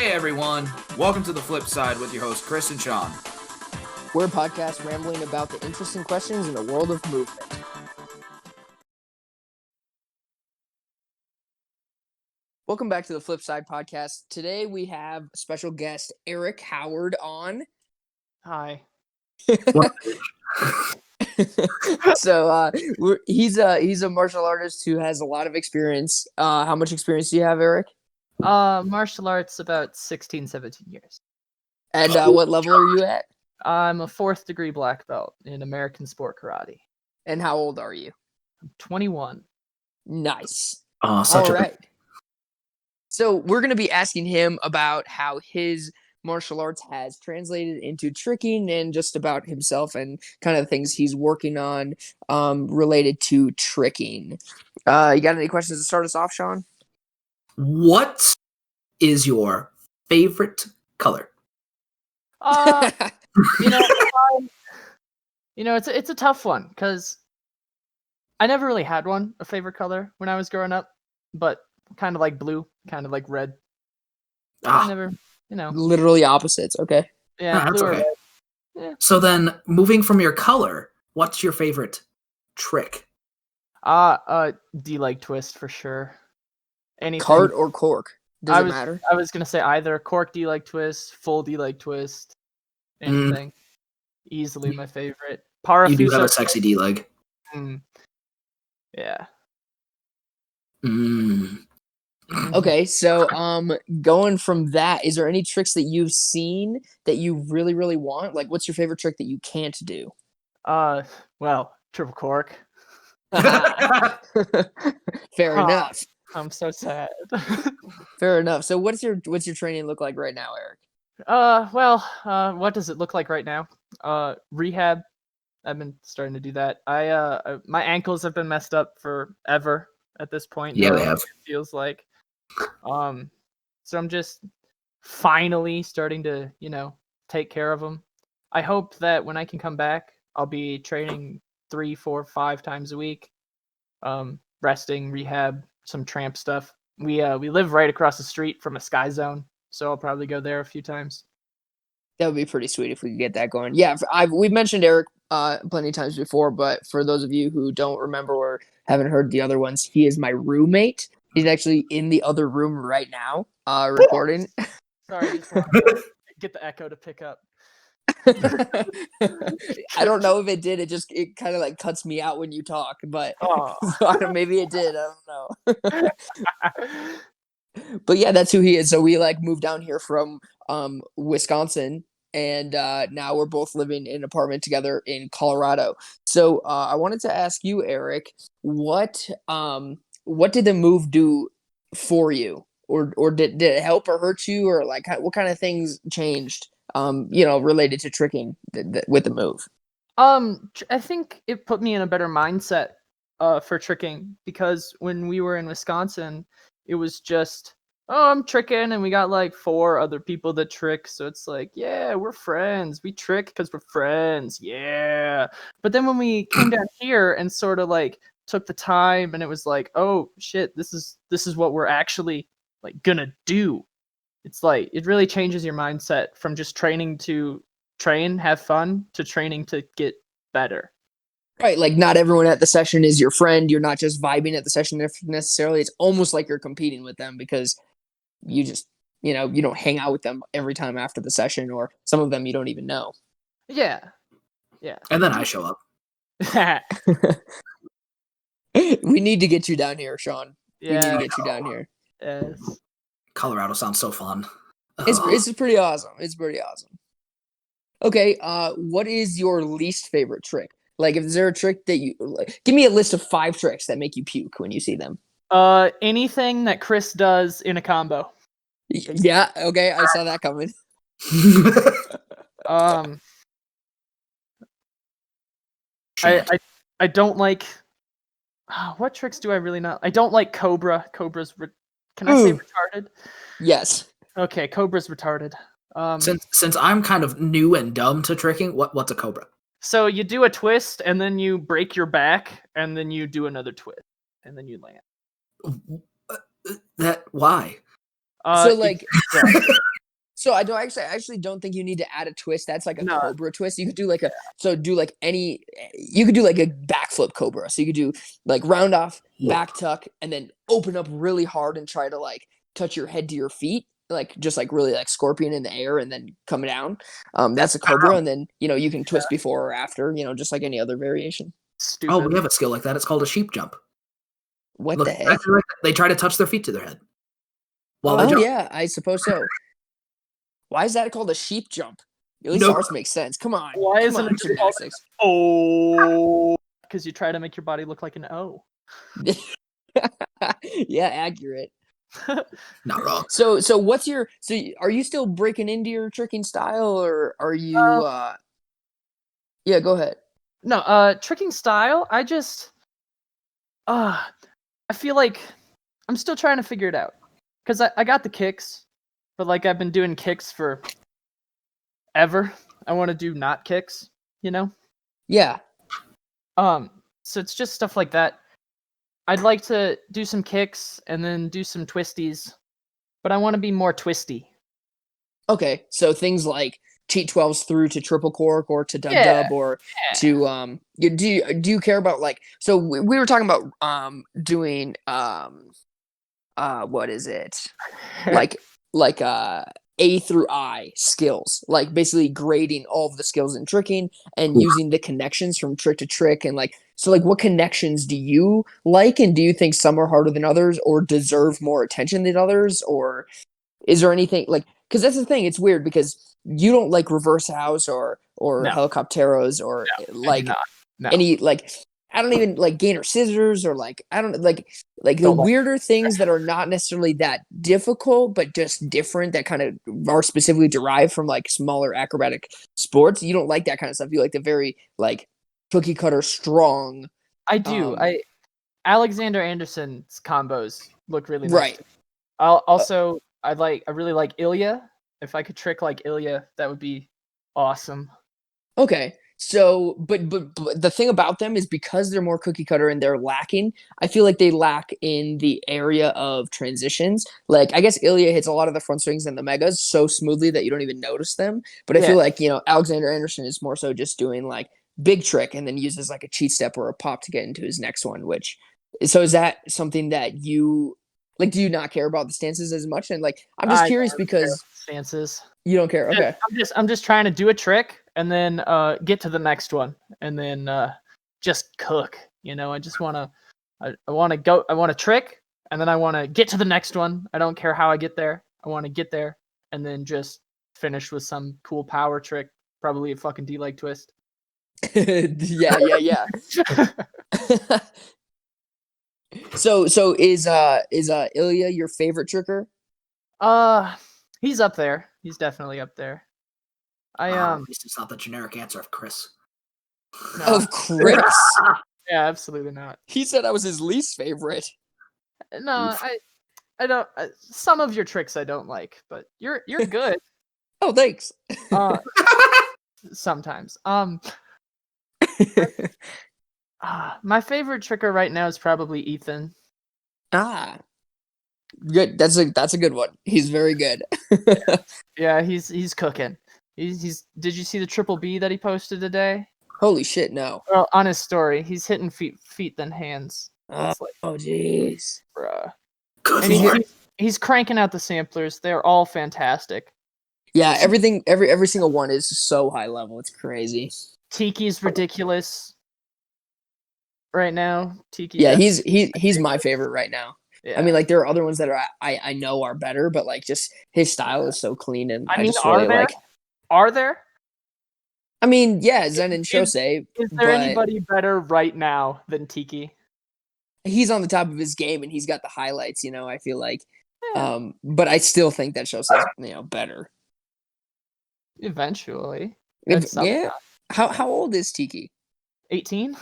Hey everyone, welcome to The Flip Side with your hosts Chris and Sean. We're a podcast rambling about the interesting questions in the world of movement. Welcome back to the Flip Side podcast. Today we have special guest Eric Howard on. Hi. So he's a martial artist who has a lot of experience. How much experience do you have, Eric? Martial arts about 16, 17 years. And what level are you at? I'm a 4th degree black belt in American sport karate. And how old are you? I'm 21. Nice. Such All right. So we're going to be asking him about how his martial arts has translated into tricking and just about himself and kind of things he's working on related to tricking. You got any questions to start us off, Sean? What is your favorite color? It's a tough one because I never really had a favorite color when I was growing up, but kind of like blue, kind of like red. I never, literally opposites. Okay. Yeah, that's blue okay. or red. Yeah. So then, moving from your color, what's your favorite trick? D-leg twist for sure. Anything. Cart or cork? Does it matter? I was gonna say either cork D-leg twist, full D-leg twist, anything. Easily my favorite. You do have a sexy D-leg. Yeah. Okay, so going from that, is there any tricks that you've seen that you really, really want? Like, what's your favorite trick that you can't do? Well, triple cork. Fair enough. I'm so sad. Fair enough. So what's your training look like right now, Eric? What does it look like right now? Rehab. I've been starting to do that. My ankles have been messed up forever at this point. Yeah, they have. It feels like. So I'm just finally starting to, take care of them. I hope that when I can come back, I'll be training 3, 4, 5 times a week. Resting, rehab, some tramp stuff. We live right across the street from a Sky Zone, so I'll probably go there a few times. That would be pretty sweet if we could get that going. Yeah, we've mentioned Eric plenty of times before, but for those of you who don't remember or haven't heard the other ones, he is my roommate. He's actually in the other room right now, recording. Sorry, just get the echo to pick up. I don't know if it did. It kind of like cuts me out when you talk, but maybe it did. I don't know. But yeah, that's who he is. So we moved down here from Wisconsin, and now we're both living in an apartment together in Colorado. So I wanted to ask you, Eric, what did the move do for you, or did it help or hurt you, or what kind of things changed? Related to tricking with the move. I think it put me in a better mindset for tricking, because when we were in Wisconsin, it was just, I'm tricking, and we got 4 other people that trick, so it's yeah, we're friends. We trick because we're friends, yeah. But then when we came down here and sort of took the time, and it was oh shit, this is what we're actually gonna do. It's it really changes your mindset from just training to train, have fun, to training to get better. Right, not everyone at the session is your friend. You're not just vibing at the session necessarily. It's almost like you're competing with them because you just, you don't hang out with them every time after the session, or some of them you don't even know. Yeah. And then I show up. We need to get you down here, Sean. Yeah. We need to get you down here. Yes. Colorado sounds so fun. It's pretty awesome. It's pretty awesome. Okay, what is your least favorite trick? Is there a trick that you give me a list of 5 tricks that make you puke when you see them? Anything that Chris does in a combo. Yeah, okay, I saw that coming. I don't like. What tricks do I really not? I don't like Cobra. Cobra's. Can I say retarded? Yes. Okay, Cobra's retarded. Since I'm kind of new and dumb to tricking, what's a Cobra? So you do a twist, and then you break your back, and then you do another twist, and then you land. Why? So So I actually don't think you need to add a twist. That's like a No. cobra twist. You could do like you could do like a backflip cobra. So you could do like round off, back tuck, and then open up really hard and try to like touch your head to your feet, like just like really like scorpion in the air and then come down. That's a cobra, and then you can twist before or after, just like any other variation. Stupid. Oh, we have a skill like that. It's called a sheep jump. What Look the heck? exactly like that. They try to touch their feet to their head. While they Oh jump. yeah, I suppose so. Why is that called a sheep jump? At least ours makes sense. Come on. Why Come isn't on, it just called gymnastics? Oh, because you try to make your body look like an O. Yeah, accurate. Not wrong. So what's your are you still breaking into your tricking style, or are you yeah, go ahead. No, tricking style, I just I feel like I'm still trying to figure it out. Cause I got the kicks, but like I've been doing kicks for ever. I want to do not kicks, Yeah. So it's just stuff like that. I'd like to do some kicks and then do some twisties, but I want to be more twisty. Okay. So things like cheat 12s through to triple cork or to dub or to do you care about like, so we were talking about doing what is it? like A through I skills, like basically grading all of the skills in tricking and using the connections from trick to trick. And like, so like what connections do you like, and do you think some are harder than others or deserve more attention than others? Or is there anything like, because that's the thing, it's weird because you don't like reverse house or No. helicopteros or like No. any like, I don't even like gainer scissors or like, I don't like the Don't like- weirder things that are not necessarily that difficult, but just different, that kind of are specifically derived from like smaller acrobatic sports. You don't like that kind of stuff. You like the very like cookie cutter strong. I do. Alexander Anderson's combos look really nice. Right. I really like Ilya. If I could trick like Ilya, that would be awesome. Okay. So, but the thing about them is because they're more cookie cutter and they're lacking, I feel like they lack in the area of transitions. Like, I guess Ilya hits a lot of the front swings and the megas so smoothly that you don't even notice them. But I feel like, Alexander Anderson is more so just doing like big trick and then uses like a cheat step or a pop to get into his next one, so is that something that you like? Do you not care about the stances as much? And like, I'm just curious because stances. You don't care. Okay. I'm just trying to do a trick and then get to the next one and then just cook. I just want to I want to trick and then I want to get to the next one. I don't care how I get there. I want to get there and then just finish with some cool power trick, probably a fucking D-leg twist. Yeah. So is Ilya your favorite tricker? He's up there. He's definitely up there. At least it's not the generic answer of Chris. No. Of Chris? Yeah, absolutely not. He said I was his least favorite. No, Oof. I don't. Some of your tricks I don't like, but you're good. Oh, thanks. Sometimes. My favorite tricker right now is probably Ethan. Good. That's a good one. He's very good. Yeah, he's cooking. He's. Did you see the triple B that he posted today? Holy shit! No. Well, on his story, he's hitting feet than hands. It's like, Oh jeez. bruh. Good And lord. he's cranking out the samplers. They're all fantastic. Yeah, everything, every single one is so high level. It's crazy. Tiki's ridiculous right now. Tiki. Yeah, he's my favorite right now. Yeah. I mean, like there are other ones that I know are better, but like just his style is so clean, and I I mean, just really like. Are there? I mean, yeah, Zen and Shosei. Is there anybody better right now than Tiki? He's on the top of his game, and he's got the highlights. I feel like, Yeah. but I still think that Shosei's better. Eventually. Yeah. How old is Tiki? 18?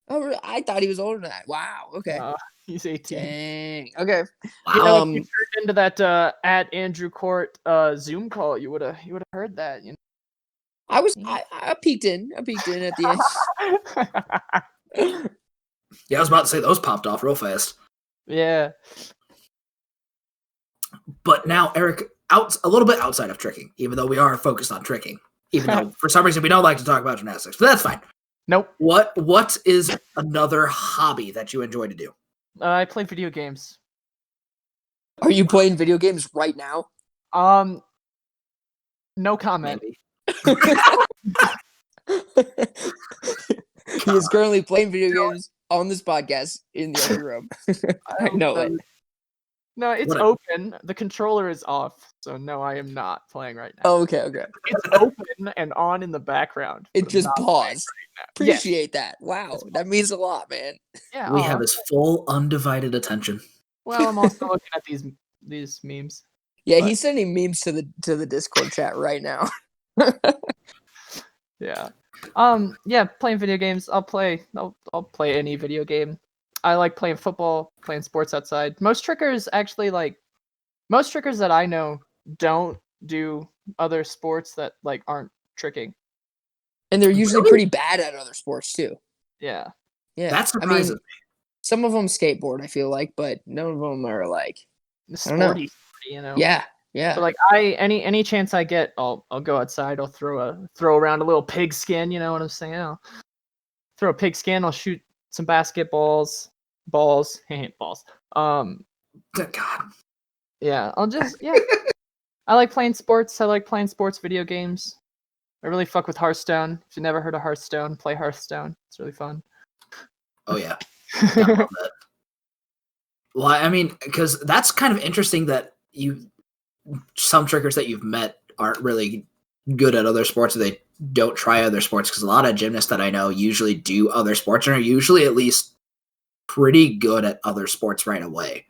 Oh, really? I thought he was older than that. Wow. Okay. He's 18. Dang. Okay. If you turned into that at Andrew Court Zoom call, you would have heard that. I peeked in. I peeked in at the end. Yeah, I was about to say those popped off real fast. Yeah. But now, Eric, a little bit outside of tricking, even though we are focused on tricking. Even though for some reason we don't like to talk about gymnastics, but that's fine. Nope. What is another hobby that you enjoy to do? I play video games. Are you playing video games right now? No comment. He is currently playing video games on this podcast in the other room. I know it. No, it's open. The controller is off, so no, I am not playing right now. Oh, okay. It's open and on in the background. It just paused. Right Appreciate that. Wow, that means a lot, man. Yeah, we have his full undivided attention. Well, I'm also looking at these memes. Yeah, he's sending memes to the Discord chat right now. Yeah. Yeah, playing video games. I'll play any video game. I like playing football, playing sports outside. Most trickers that I know don't do other sports that like aren't tricking. And they're usually pretty bad at other sports too. Yeah. Yeah. That surprises me. Some of them skateboard, I feel like, but none of them are like Sporty, you know. Yeah. Yeah. So like any chance I get, I'll go outside. I'll throw around a little pig skin. You know what I'm saying? I'll throw a pig skin. I'll shoot some balls. Balls. Good God. Yeah. I like playing sports. I like playing sports video games. I really fuck with Hearthstone. If you never heard of Hearthstone, play Hearthstone. It's really fun. Oh yeah. I love that. Well, I mean, because that's kind of interesting that some trickers that you've met aren't really good at other sports, or they don't try other sports, because a lot of gymnasts that I know usually do other sports and are usually at least pretty good at other sports right away.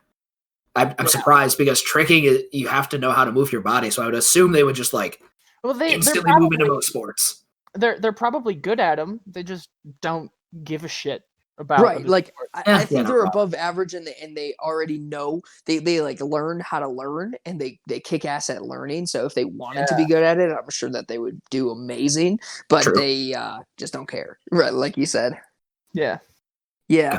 I'm surprised, because tricking, you have to know how to move your body, so I would assume they would just instantly move into most sports. They're probably good at them. They just don't give a shit about right. Like I think they're no above average, and they already know they like learn how to learn, and they kick ass at learning. So if they wanted to be good at it, I'm sure that they would do amazing. But True. they just don't care. Right, like you said. Yeah. Yeah.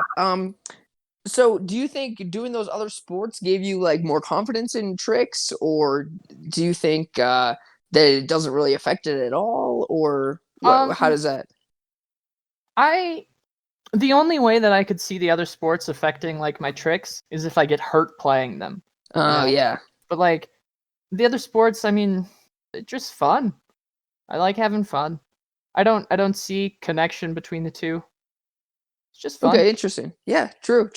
So do you think doing those other sports gave you like more confidence in tricks, or do you think that it doesn't really affect it at all, or how does that? The only way that I could see the other sports affecting like my tricks is if I get hurt playing them. Oh yeah. But like the other sports, I mean, it's just fun. I like having fun. I don't see connection between the two. It's just fun. Okay, interesting. Yeah, true.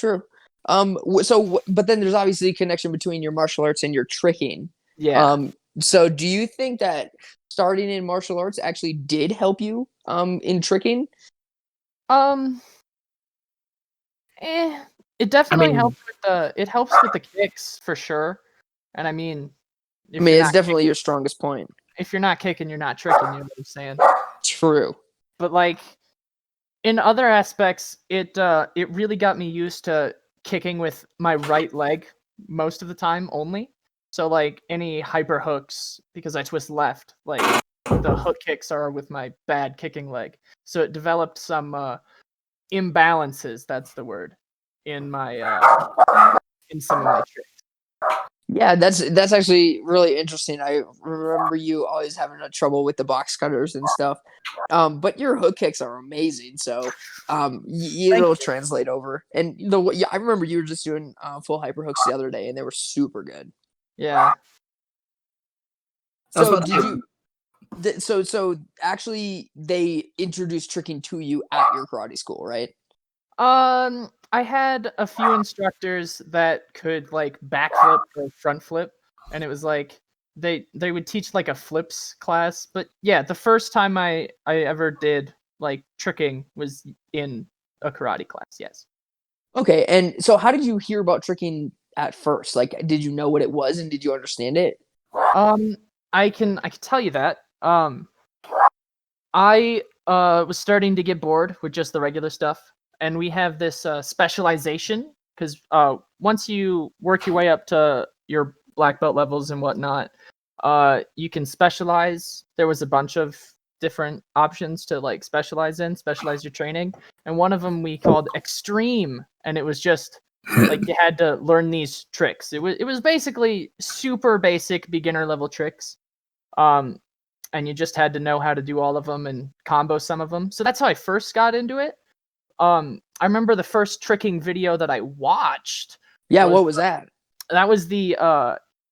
But then there's obviously a connection between your martial arts and your tricking. Yeah. So do you think that starting in martial arts actually did help you in tricking? It definitely helps with the kicks for sure. And I mean, it's definitely your strongest point. If you're not kicking, you're not tricking, you know what I'm saying? True. But like in other aspects, it really got me used to kicking with my right leg most of the time only. So like any hyper hooks, because I twist left, like the hook kicks are with my bad kicking leg. So it developed some imbalances, that's the word, in my in some of my tricks. Yeah, that's actually really interesting. I remember you always having trouble with the box cutters and stuff. But your hook kicks are amazing, so it'll translate over. And I remember you were just doing full hyper hooks the other day, and they were super good. Yeah. So so actually they introduced tricking to you at your karate school, right? I had a few instructors that could like backflip or front flip, and it was like they would teach like a flips class. But yeah, the first time I ever did like tricking was in a karate class. Yes. Okay, and so how did you hear about tricking at first? Like, did you know what it was, and did you understand it? I can tell you that. I was starting to get bored with just the regular stuff. And we have this specialization, because once you work your way up to your black belt levels and whatnot, you can specialize. There was a bunch of different options to like specialize your training. And one of them we called extreme. And it was just Like you had to learn these tricks. It was basically super basic beginner level tricks. And you just had to know how to do all of them and combo some of them. So that's how I first got into it. I remember the first tricking video that I watched. Yeah, what was that? That was the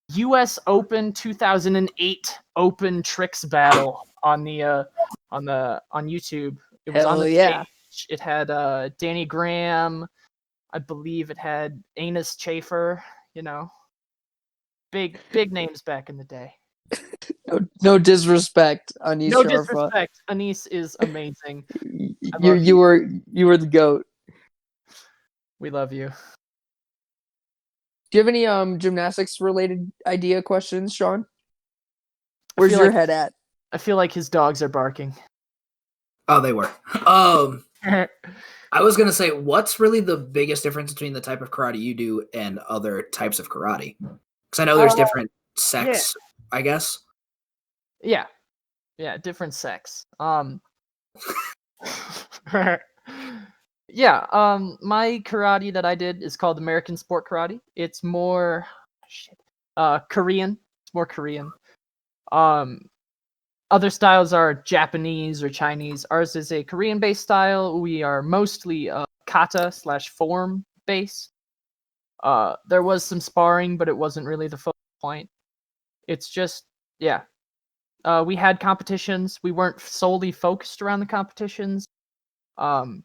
US Open 2008 Open Tricks battle on YouTube. It was on the stage. It had Danny Graham. I believe it had Anus Chafer, big names back in the day. No disrespect, Anis No Sharfa. disrespect. Anis is amazing. You were the GOAT. We love you. Do you have any gymnastics related idea questions, Sean? Where's your head at? I feel like his dogs are barking. Oh, they were. I was going to say, what's really the biggest difference between the type of karate you do and other types of karate? Because I know there's different sects, I guess. Yeah. Yeah, different sects. My karate that I did is called American Sport Karate. It's more Korean. It's more Korean. Other styles are Japanese or Chinese. Ours is a Korean-based style. We are mostly kata/form based. There was some sparring, but it wasn't really the focal point. It's just, we had competitions. We weren't solely focused around the competitions. But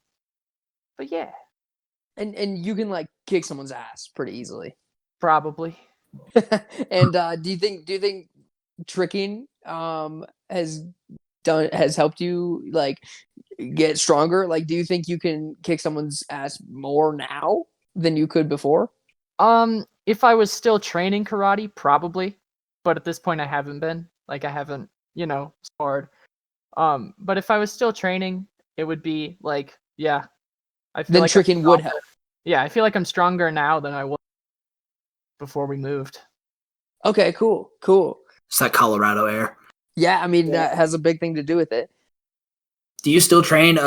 yeah. And you can like kick someone's ass pretty easily. Probably. And do you think tricking has helped you like get stronger? Like, do you think you can kick someone's ass more now than you could before? If I was still training karate, probably, but at this point I haven't been. Like I haven't, sparred. But if I was still training, it would be like, I feel then like tricking would help. Yeah, I feel like I'm stronger now than I was before we moved. Okay, cool. It's that Colorado air. Yeah, I mean that has a big thing to do with it. Do you still train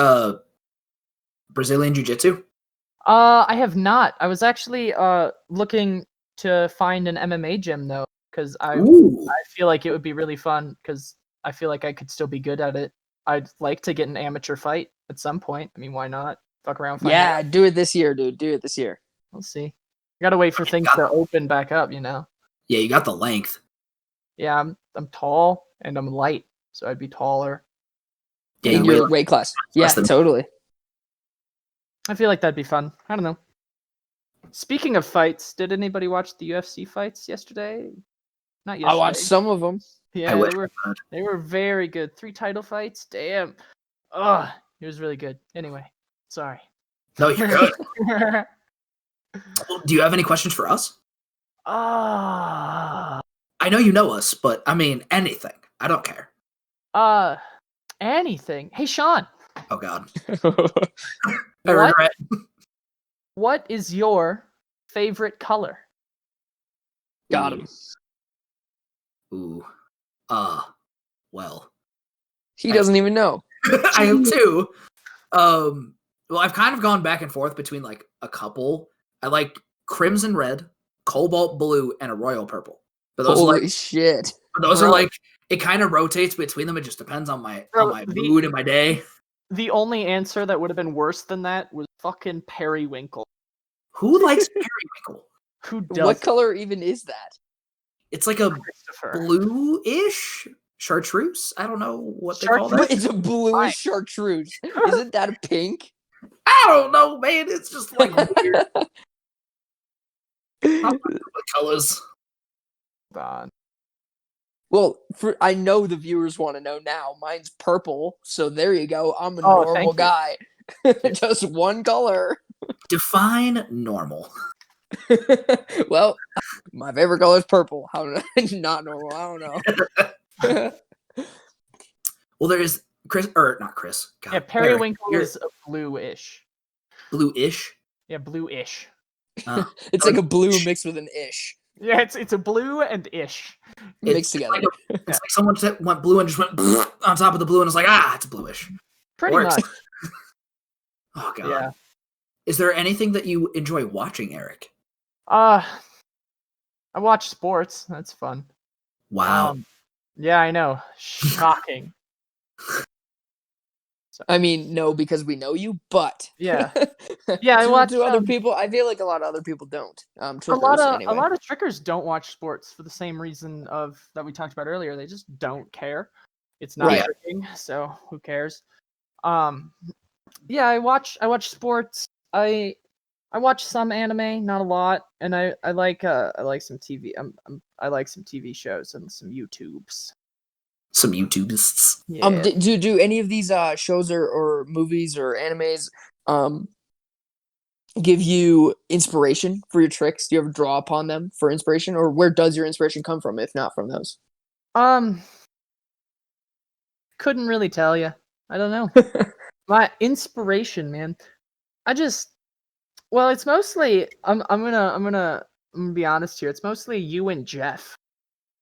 Brazilian Jiu-Jitsu? I have not. I was actually looking to find an MMA gym though, because I feel like it would be really fun because I feel like I could still be good at it. I'd like to get an amateur fight at some point. I mean, why not? Fuck around. Yeah, do it this year, dude. Do it this year. We'll see. I gotta wait for things to open back up, Yeah, you got the length. Yeah, I'm tall and I'm light, so I'd be taller. Yeah, in your weight class. Yeah, totally. I feel like that'd be fun. I don't know. Speaking of fights, did anybody watch the UFC fights yesterday? Not yesterday. I watched some of them. Yeah, they were very good. 3 title fights. Damn. Ugh, it was really good. Anyway, sorry. No, you're good. Well, do you have any questions for us? I know you know us, but I mean anything. I don't care. Anything. Hey, Sean. Oh God. I regret. What is your favorite color? Got him. Ooh. Well. He doesn't even know. I am too. Well, I've kind of gone back and forth between like a couple. I like crimson red, cobalt blue, and a royal purple. But those Holy shit. Those are like, it kind of rotates between them. It just depends on my mood and my day. The only answer that would have been worse than that was fucking periwinkle. Who likes periwinkle? Who does? What color even is that? It's like a blue-ish chartreuse. I don't know what they call that. It's a bluish chartreuse. Isn't that a pink? I don't know, man. It's just like weird. What colors? Well, I know the viewers want to know now. Mine's purple, so there you go. I'm a normal guy. Just one color. Define normal. Well, my favorite color is purple. How not normal? I don't know. Well, there is not Chris. God, yeah, periwinkle is a bluish. Bluish? Yeah, bluish. It's like a blue mixed with an ish. Yeah, it's a blue and ish mixed together. It's like someone went blue and just went on top of the blue and it's like, it's bluish. Pretty much. Oh God. Yeah. Is there anything that you enjoy watching, Eric? I watch sports. That's fun. Wow. Yeah, I know. Shocking. I mean, no, because we know you, but Yeah. Yeah, I watch to other people. I feel like a lot of other people don't. a Trickers, anyway. lot of trickers don't watch sports for the same reason that we talked about earlier. They just don't care. It's not Right. tricking, so who cares? Yeah, I watch sports. I watch some anime, not a lot, and I like some TV. I like some TV shows and some YouTubes. Some YouTubists. Yeah. Do any of these shows or movies or animes give you inspiration for your tricks? Do you ever draw upon them for inspiration, or where does your inspiration come from if not from those? Couldn't really tell you. I don't know. My inspiration, man. It's mostly I'm gonna be honest here. It's mostly you and Jeff.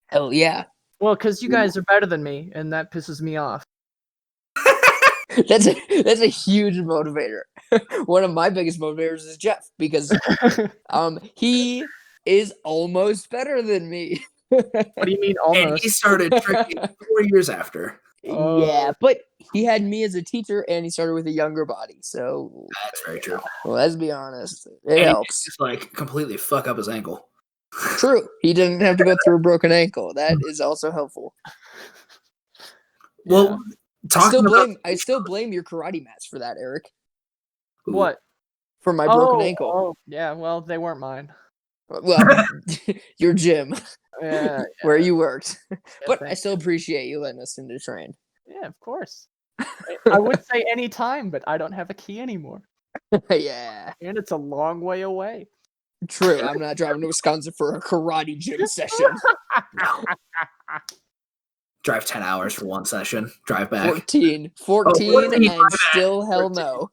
Hell yeah. Well, because you guys are better than me, and that pisses me off. That's a huge motivator. One of my biggest motivators is Jeff because he is almost better than me. What do you mean And almost? he started tricking 4 years after. Yeah, but he had me as a teacher, and he started with a younger body. So That's very true. well, let's be honest, it And he helps. just like completely fuck up his ankle. True, he didn't have to go through a broken ankle. That is also helpful. Well, I still blame your karate mats for that, Eric. What? For my broken ankle. Oh, yeah. Well, they weren't mine. Well, your gym, Yeah, where you worked. But I thanks. still appreciate you letting us into train. Yeah, of course. I would say any time, but I don't have a key anymore, Yeah, and it's a long way away. true. I'm not driving to Wisconsin for a karate gym session. Drive 10 hours for one session. Drive back. 14, 14, and my bad. still hell 14.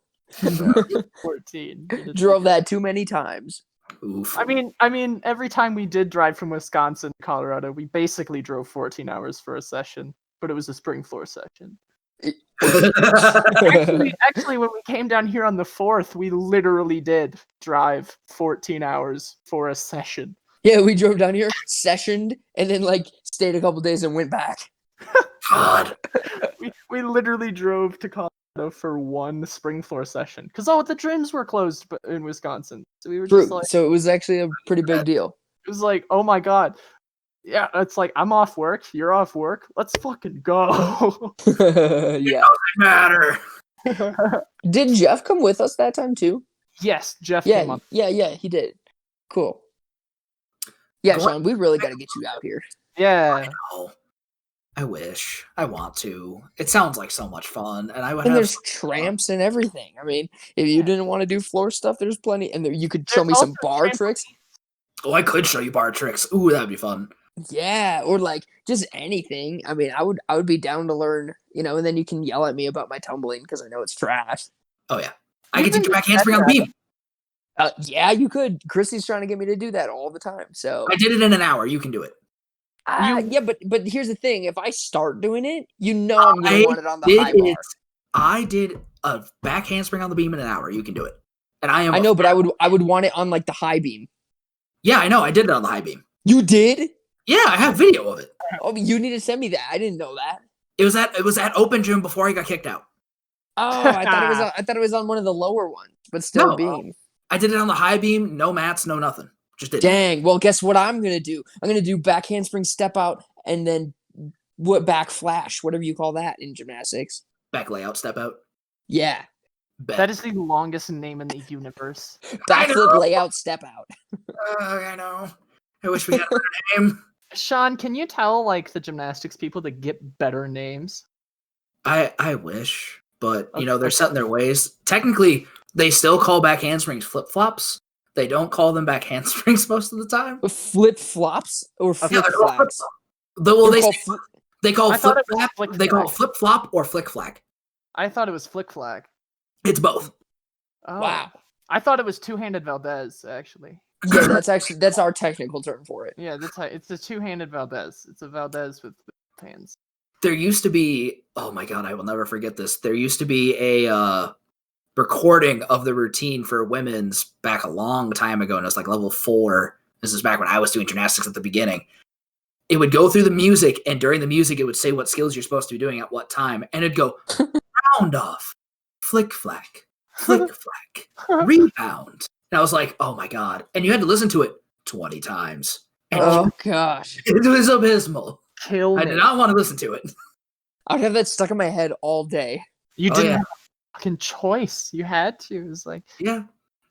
no. 14. Drove that too many times. Oof. I mean, every time we did drive from Wisconsin to Colorado, we basically drove 14 hours for a session, but it was a spring floor session. Actually, when we came down here on the 4th, we literally did drive 14 hours for a session. Yeah, we drove down here, sessioned, and then like stayed a couple days and went back. God. We literally drove to Colorado for one spring floor session because all the gyms were closed in Wisconsin. So we were just like, So it was actually a pretty big deal. it was like, oh my god. Yeah, it's like I'm off work, you're off work. Let's fucking go. Yeah. Matter. Did Jeff come with us that time too? Yes, Jeff came up. Yeah, he did. Cool. Yeah, Go Sean, we really got to get you out here. Yeah. Oh, I wish. I want to. It sounds like so much fun, and I would. And have there's tramps and everything. I mean, if you didn't want to do floor stuff, there's plenty. And you could show me some bar tricks. Oh, I could show you bar tricks. Ooh, that'd be fun. Yeah, or like just anything. I mean, I would be down to learn, and then you can yell at me about my tumbling because I know it's trash. Oh yeah, I can teach you back handspring on the beam. Yeah, you could. Christy's trying to get me to do that all the time. So I did it in an hour. You can do it. Yeah, but here's the thing: if I start doing it, I'm gonna want it on the high bar. I did a back handspring on the beam in an hour. You can do it, and I know, but I would want it on like the high beam. Yeah, I know. I did it on the high beam. You did? Yeah, I have video of it. Oh, you need to send me that. I didn't know that. It was at open gym before I got kicked out. Oh, I thought it was on one of the lower ones, but still beam. I did it on the high beam, no mats, no nothing. Just did. Dang. Well, guess what I'm gonna do? I'm gonna do back handspring step out and then back flash, whatever you call that in gymnastics. Back layout step out. Yeah. That is the longest name in the universe. Backflip layout step out. I know. I wish we had a better name. Sean, can you tell like the gymnastics people to get better names? I wish, but they're set in their ways. Technically, they still call back handsprings flip flops. They don't call them back handsprings most of the time. Flip flops or flip flaps? They call flip flap. They call flip flop or flick flag. I thought it was flick flag. It's both. Oh. Wow. I thought it was two-handed Valdez actually. Yeah, that's our technical term for it. Yeah, it's a two-handed Valdez. It's a Valdez with hands. There used to be, oh my god, I will never forget this. There used to be a recording of the routine for women's back a long time ago, and it was like level 4. This is back when I was doing gymnastics at the beginning. It would go through the music, and during the music, it would say what skills you're supposed to be doing at what time, and it'd go round off, flick flack, rebound. And I was like, oh my God. And you had to listen to it 20 times. And Oh gosh. it was abysmal. Kill I me. did not want to listen to it. I'd have that stuck in my head all day. You Oh, didn't yeah. have a fucking choice. You had to. It was like, Yeah.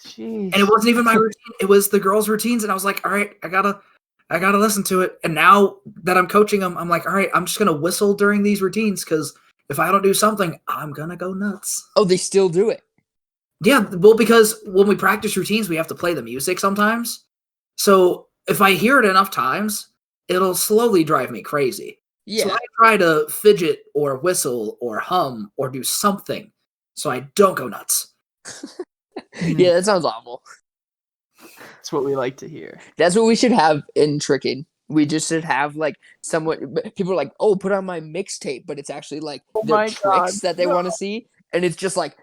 jeez. And it wasn't even my routine. It was the girls' routines. And I was like, all right, I gotta listen to it. And now that I'm coaching them, I'm like, all right, I'm just gonna whistle during these routines, because if I don't do something, I'm gonna go nuts. Oh, they still do it. Yeah, well, because when we practice routines, we have to play the music sometimes. So if I hear it enough times, it'll slowly drive me crazy. Yeah. So I try to fidget or whistle or hum or do something so I don't go nuts. Yeah, that sounds awful. That's what we like to hear. That's what we should have in tricking. We just should have like people are like, oh, put on my mixtape, but it's actually like their my tricks God, that they want to see. And it's just like,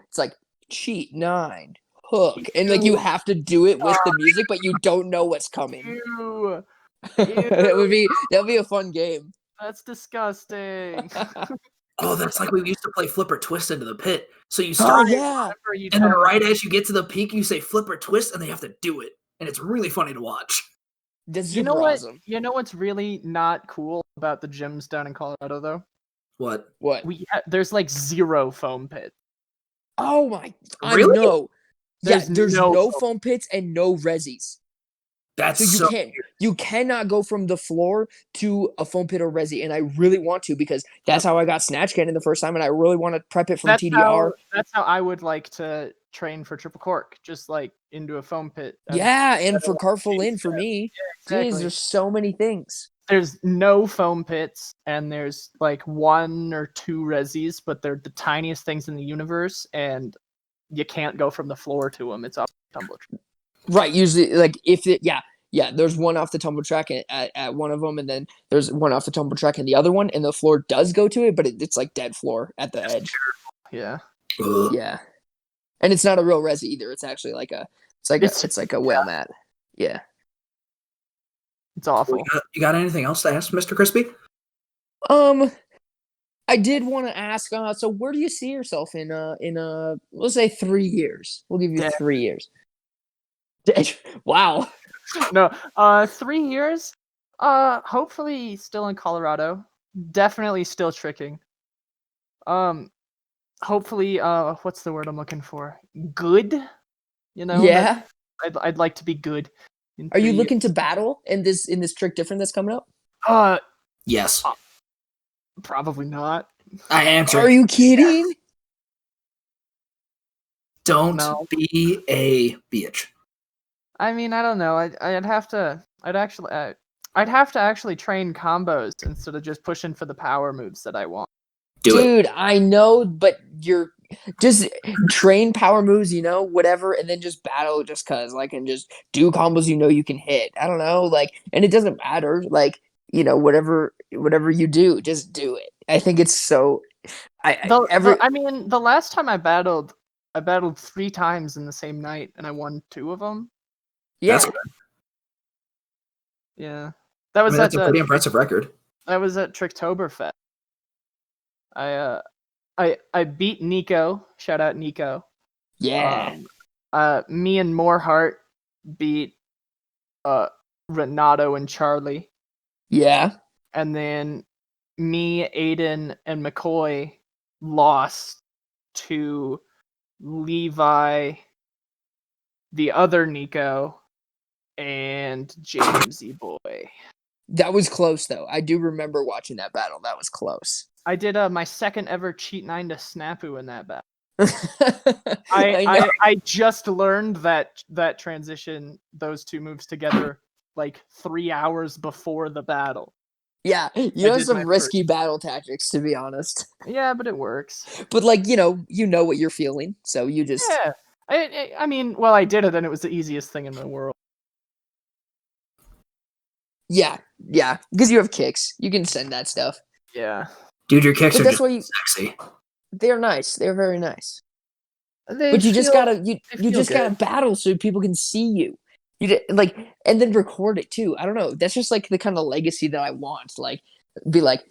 cheat 9, hook. And like you have to do it with the music, but you don't know what's coming. Ew. That would be a fun game. That's disgusting. Oh, that's like we used to play flip or twist into the pit. So you start, yeah. and then right as you get to the peak, you say flip or twist, and they have to do it. And it's really funny to watch. That's super You know what? awesome. You know what's really not cool about the gyms down in Colorado, though? What? What? There's like 0 foam pits. Oh my! Really? I know. There's There's no no foam foam pits and no resis. That's So you cannot go from the floor to a foam pit or resi, and I really want to, because that's how I got snatch cannon the first time, and I really want to prep it from TDR. That's how I would like to train for triple cork, just like into a foam pit. Yeah, and for cartful in for me. Yeah, exactly. Jeez, there's so many things. There's no foam pits, and there's like 1 or 2 resis, but they're the tiniest things in the universe, and you can't go from the floor to them. It's off the tumble track. Right, usually, like, there's one off the tumble track at one of them, and then there's one off the tumble track in the other one, and the floor does go to it, but it's like dead floor at the edge. Yeah. Yeah. And it's not a real resi either. It's actually like it's like a whale mat. Yeah. It's awful. You got anything else to ask, Mr. Crispy? I did want to ask, so where do you see yourself in let's say 3 years? We'll give you 3 years. Wow. No, 3 years. Hopefully still in Colorado. Definitely still tricking. Hopefully, what's the word I'm looking for? Good. You know. Yeah. I'd like to be good. Are you looking to battle in this trick different that's coming up? Yes. Probably not. I answered. Are you kidding? Don't No. be a bitch. I mean, I don't know. I'd have to actually train combos instead of just pushing for the power moves that I want. Dude, I know, but you're just train power moves, whatever, and then just battle just cause, like, and just do combos you can hit. I don't know, like, and it doesn't matter, like, whatever you do, just do it. I think it's so. I mean, the last time I battled 3 times in the same night, and I won 2 of them. Yeah. That's good. Yeah, that's a pretty impressive record. That was at Tricktoberfest. I beat Nico. Shout out Nico. Yeah. Me and Moreheart beat Renato and Charlie. Yeah. And then me, Aiden, and McCoy lost to Levi, the other Nico, and Jamesy Boy. That was close, though. I do remember watching that battle. That was close. I did my second ever cheat 9 to Snapu in that battle. I just learned that transition, those 2 moves together, like 3 hours before the battle. Yeah, you have some risky battle tactics, to be honest. Yeah, but it works. But like, you know what you're feeling, so you just. Yeah, I mean, well, I did it, and it was the easiest thing in the world. Yeah, because you have kicks, you can send that stuff. Yeah, dude, your kicks are just sexy. They're nice. They're very nice. But you just gotta good. battle so people can see you. Like, and then record it too. I don't know. That's just like the kind of legacy that I want. Like, be like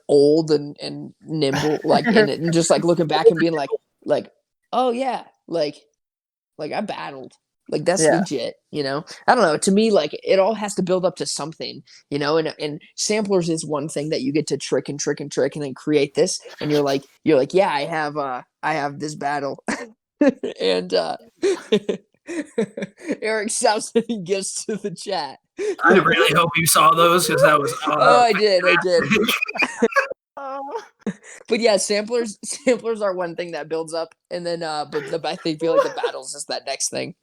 old and nimble, like, and just like looking back and being like, oh yeah, like I battled. Like that's Yeah. legit, I don't know. To me, like it all has to build up to something, and samplers is one thing that you get to trick and trick and trick and then create this, and you're like, yeah, I have this battle. And Eric stops sending gifts to the chat. I really hope you saw those because that was Oh, I did. Oh. But yeah, samplers are one thing that builds up, and then but I think feel like the battles is that next thing.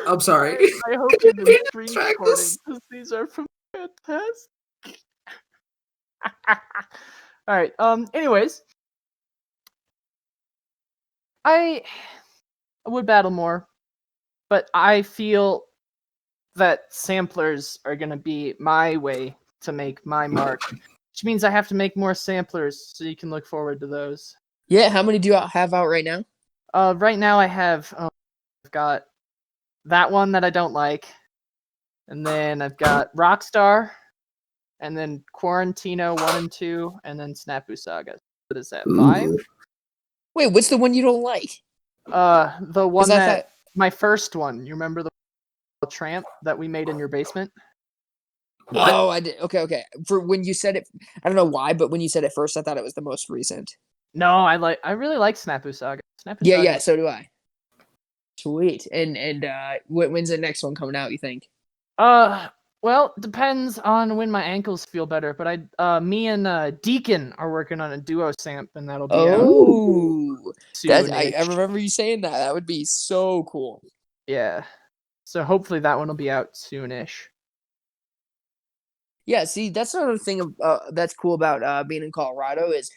I'm sorry. I hope you've been screen Track recording this. because these are fantastic. All right. Anyways, I would battle more, but I feel that samplers are gonna be my way to make my mark, which means I have to make more samplers so you can look forward to those. Yeah, how many do you have out right now? Right now I've got that one that I don't like, and then I've got Rockstar, and then Quarantino 1 and 2, and then Snafu Saga. What is that? 5? Wait, what's the one you don't like? The one I that thought my first one. You remember the tramp that we made in your basement? What? Oh, I did. Okay. For when you said it, I don't know why, but when you said it first, I thought it was the most recent. No, I really like Snafu Saga. Snafu Yeah, Saga. so do I. Sweet. And when's the next one coming out, you think? Well, depends on when my ankles feel better, but me and Deacon are working on a duo samp, and that'll be out Oh, I soonish. remember you saying that. That would be so cool. Yeah. So hopefully that one will be out soonish. Yeah, see, that's another thing that's cool about being in Colorado is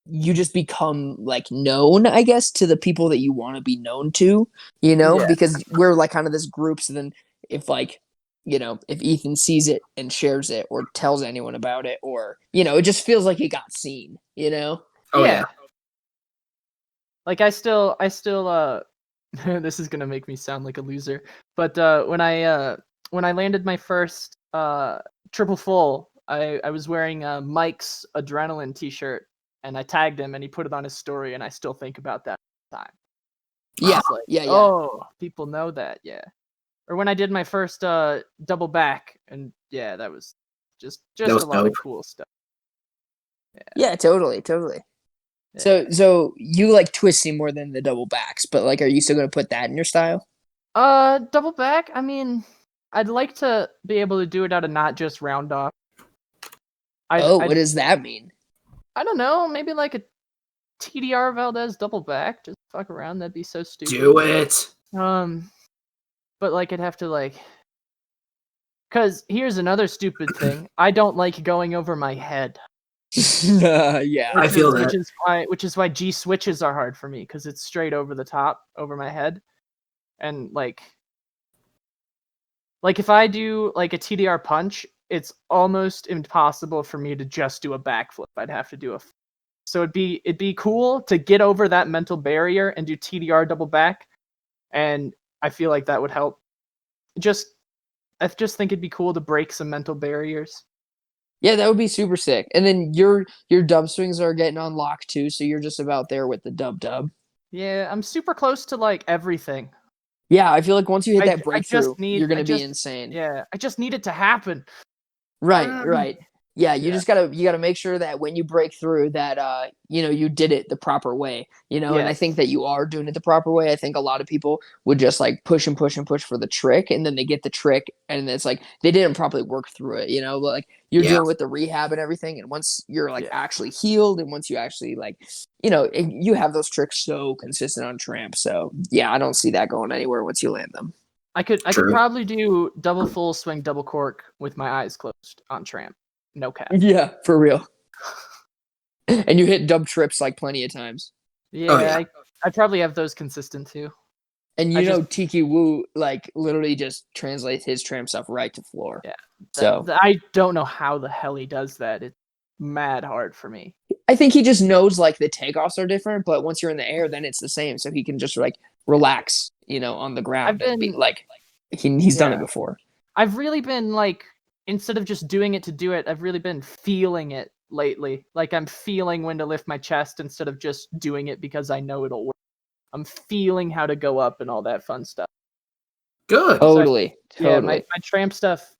you just become like known, I guess, to the people that you want to be known to, Yeah. because we're like kind of this group. So then if like, if Ethan sees it and shares it or tells anyone about it, or, it just feels like it got seen, Oh yeah. Like I still this is gonna make me sound like a loser. But when I landed my first triple full, I was wearing Mike's adrenaline t-shirt, and I tagged him and he put it on his story, and I still think about that time. Yeah. It's like, Yeah. oh, people know that, yeah. Or when I did my first double back, and yeah, that was just That was a lot dope. of cool stuff. Yeah, totally. Yeah. So you like twisting more than the double backs, but like, are you still going to put that in your style? Double back, I mean, I'd like to be able to do it out of not just round off. What does that mean? I don't know, maybe like a TDR Valdez double back. Just fuck around, that'd be so stupid. Do it. But like I'd have to like, cause here's another stupid thing. I don't like going over my head. Yeah, I feel that. Which is why G switches are hard for me, because it's straight over the top, over my head, and like if I do like a TDR punch, it's almost impossible for me to just do a backflip. I'd have to do a so it'd be cool to get over that mental barrier and do TDR double back, and I feel like that would help. I just think it'd be cool to break some mental barriers. Yeah, that would be super sick. And then your dub swings are getting on lock too, so you're just about there with the dub. Yeah, I'm super close to like everything. Yeah, I feel like once you hit that breakthrough, you're gonna be insane. Yeah, I just need it to happen. Right. Yeah, you just gotta make sure that when you break through that you did it the proper way, and I think that you are doing it the proper way. I think a lot of people would just like push and push and push for the trick, and then they get the trick and it's like they didn't properly work through it, like you're doing with the rehab and everything, and once you're like actually healed, and once you actually like you have those tricks so consistent on tramp. So yeah, I don't see that going anywhere once you land them. I could probably do double full swing, double cork with my eyes closed on tramp. No cap. Yeah, for real. And you hit dub trips like plenty of times. Yeah, I probably have those consistent too. And Tiki Wu like literally just translates his tramp stuff right to floor. Yeah. So I don't know how the hell he does that. It's mad hard for me. I think he just knows like the takeoffs are different, but once you're in the air, then it's the same. So he can just like relax, on the ground and be like, he's done it before. I've really been like, instead of just doing it to do it, I've really been feeling it lately. Like I'm feeling when to lift my chest instead of just doing it because I know it'll work. I'm feeling how to go up and all that fun stuff. Good. Totally. Yeah, my tramp stuff,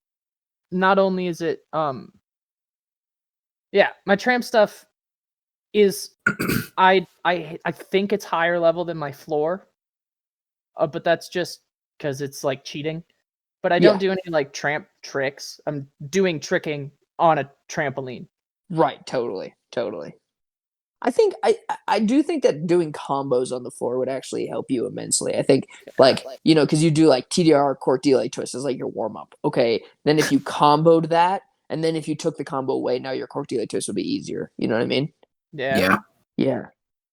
not only is it my tramp stuff is I think it's higher level than my floor. But that's just because it's like cheating. But I don't do any like tramp tricks. I'm doing tricking on a trampoline. Right, totally. I think I do think that doing combos on the floor would actually help you immensely. I think because you do like TDR cork delay twist as like your warm up. Okay, then if you comboed that, and then if you took the combo away, now your cork delay twist would be easier. You know what I mean? Yeah.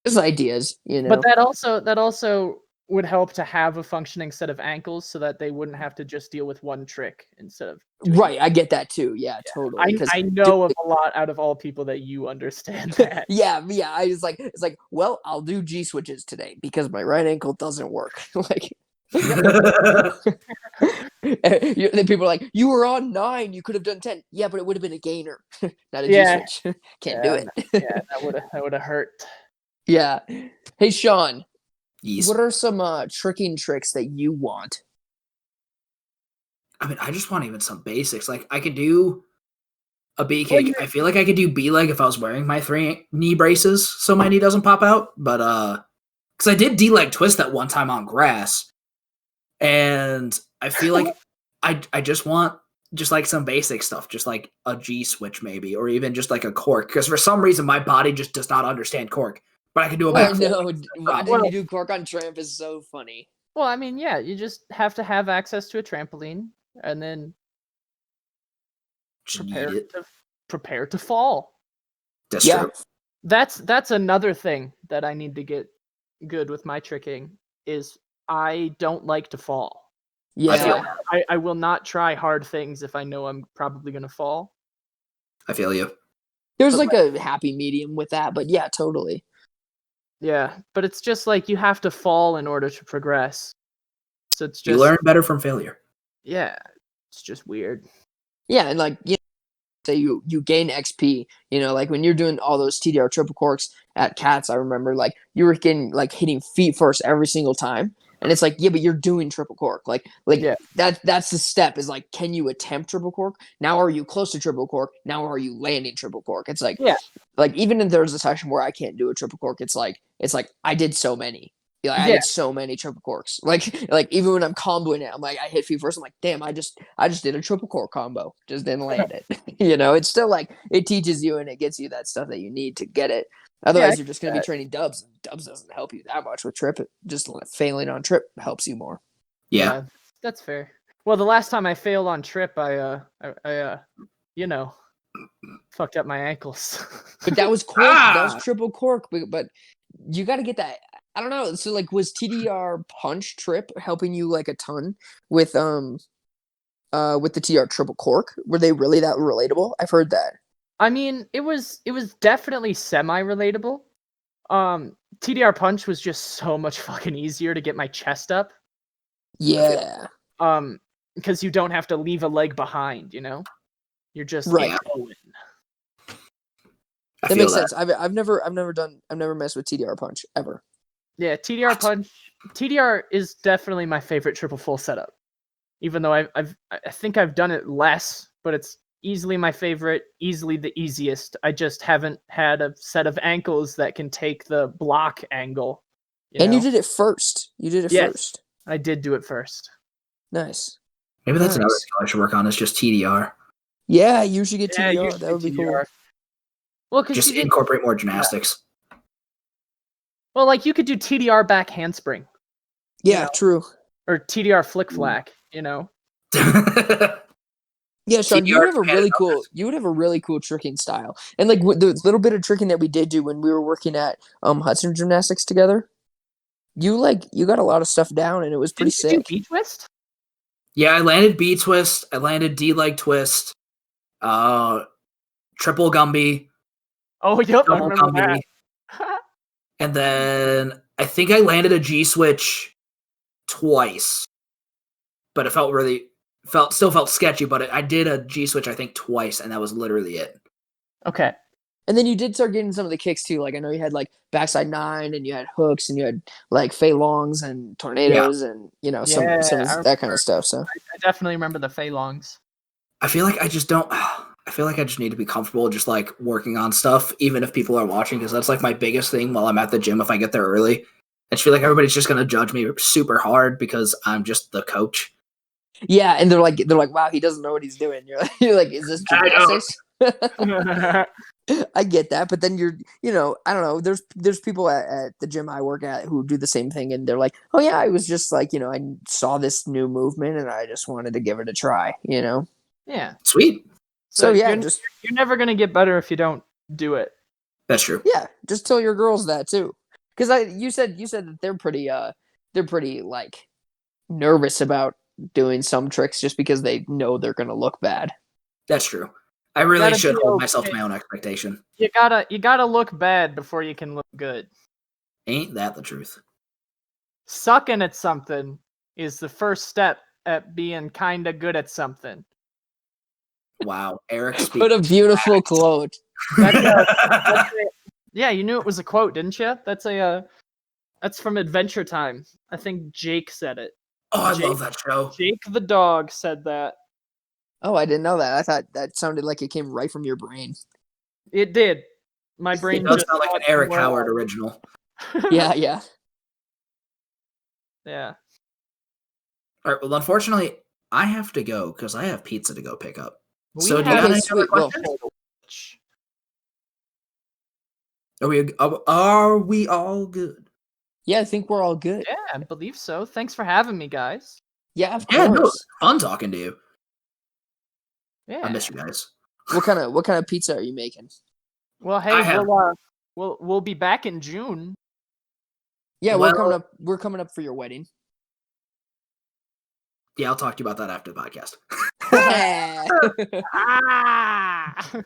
Just ideas, But that also would help to have a functioning set of ankles so that they wouldn't have to just deal with one trick instead of right. I get that too. Yeah, totally. I know of a lot out of all people that you understand that. yeah. I was like, it's like, well, I'll do G switches today because my right ankle doesn't work. Like, people are like, you were on 9, you could have done 10. Yeah, but it would have been a gainer, not a G switch. Can't do it. That would have hurt. Yeah. Hey, Sean. Yes. What are some tricking tricks that you want? I mean, I just want even some basics. Like, I could do a B kick. I feel like I could do B leg if I was wearing my 3 knee braces so my knee doesn't pop out. But, because I did D leg twist that one time on grass. And I feel like I just want just like some basic stuff, just like a G switch maybe, or even just like a cork. Because for some reason, my body just does not understand cork. But I can do a back. I know. Watching you do cork on tramp is so funny. Well, I mean, yeah, you just have to have access to a trampoline and then prepare to fall. That's true. That's another thing that I need to get good with my tricking is I don't like to fall. Yeah. I will not try hard things if I know I'm probably going to fall. I feel you. There's like a happy medium with that, but yeah, totally. Yeah, but it's just like you have to fall in order to progress. So it's just you learn better from failure. Yeah, it's just weird. Yeah, and like say you gain XP. Like when you're doing all those TDR triple corks at Cats, I remember like you were getting like hitting feet first every single time, and it's like but you're doing triple cork. That's the step is like, can you attempt triple cork? Now are you close to triple cork? Now are you landing triple cork? It's like like even if there's a section where I can't do a triple cork, it's like I did so many. I did so many triple corks. Like even when I'm comboing it, I'm like I hit feet first. I'm like, damn, I just did a triple cork combo, just didn't land it. It's still like it teaches you and it gets you that stuff that you need to get it. Otherwise, you're just gonna be training dubs, and dubs doesn't help you that much with trip. Just failing on trip helps you more. Yeah, that's fair. Well, the last time I failed on trip, I fucked up my ankles. But that was cork. That was triple cork. But you got to get that. I don't know. So like, was TDR punch trip helping you like a ton with the TDR triple cork? Were they really that relatable? I've heard that. I mean, it was definitely semi-relatable. TDR punch was just so much fucking easier to get my chest up. Yeah. Because you don't have to leave a leg behind, You're just right. Going. That makes sense. I've never messed with TDR punch ever. Yeah, TDR punch. TDR is definitely my favorite triple full setup. Even though I think I've done it less, but it's easily my favorite, easily the easiest. I just haven't had a set of ankles that can take the block angle. You did it first. You did it first. I did do it first. Nice. Maybe that's another skill I should work on. Is just TDR. Yeah, you should get TDR. That would be cool. Well, because just incorporate more gymnastics. Yeah. Well, like you could do TDR back handspring. Yeah, true. Or TDR flick flack. Yeah, Sean, you would have a really cool tricking style. And like the little bit of tricking that we did do when we were working at Hudson Gymnastics together, you got a lot of stuff down and it was pretty sick. Did you do B twist? Yeah, I landed B twist. I landed D leg twist. Triple Gumby. Oh, yep, I Double remember combi. that. And then I think I landed a G switch twice, but it still felt sketchy. But I did a G switch I think twice, and that was literally it. Okay. And then you did start getting some of the kicks too. Like I know you had like backside 9, and you had hooks, and you had like Fei Longs and tornadoes, and some Yeah, of that kind of stuff. So I definitely remember the Fei Longs. I feel like I just don't. I feel like I just need to be comfortable just like working on stuff, even if people are watching, because that's like my biggest thing while I'm at the gym. If I get there early, I just feel like everybody's just gonna judge me super hard because I'm just the coach. yeah, and they're like, wow, he doesn't know what he's doing. You're like, is this gymnastics? I get that, but then I don't know. There's people at the gym I work at who do the same thing, and they're like, oh yeah, I was just like, I saw this new movement and I just wanted to give it a try. Yeah. Sweet. So yeah, you're never gonna get better if you don't do it. That's true. Yeah, just tell your girls that too, because you said that they're pretty like nervous about doing some tricks just because they know they're gonna look bad. That's true. I really should hold myself to my own expectation. You gotta look bad before you can look good. Ain't that the truth? Sucking at something is the first step at being kinda good at something. Wow, Eric. What a beautiful quote. Yeah, you knew it was a quote, didn't you? That's from Adventure Time. I think Jake said it. Oh, I love that show. Jake the dog said that. Oh, I didn't know that. I thought that sounded like it came right from your brain. It did. My brain does just sound like an Eric Howard original. Yeah. Yeah. All right. Well, unfortunately, I have to go because I have pizza to go pick up. We So, do you have have Okay, any sweet. other Well, questions? Are we all good? yeah, I think we're all good. Yeah, I believe so. Thanks for having me, guys. Yeah, of Yeah, no, course. fun talking to you. Yeah. I miss you guys. What kind of pizza are you making? Well, hey, we'll be back in June. Yeah, Well- we're coming up for your wedding. Yeah, I'll talk to you about that after the podcast. Ah! All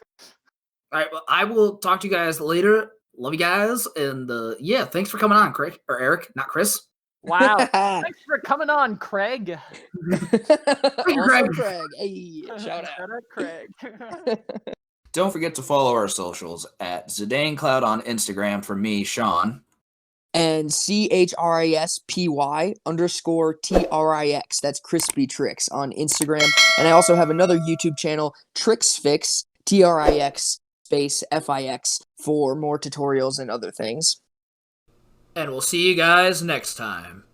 right. Well, I will talk to you guys later. Love you guys. And yeah, thanks for coming on, Craig. Or Eric, not Chris. Wow. Thanks for coming on, Craig. Also Craig. Hey, shout out. Shout out, Craig. Don't forget to follow our socials at ZidaneCloud on Instagram for me, Sean. And CHRISPY_TRIX. That's Crispy Trix on Instagram. And I also have another YouTube channel, Trix Fix, TRIX space FIX, for more tutorials and other things. And we'll see you guys next time.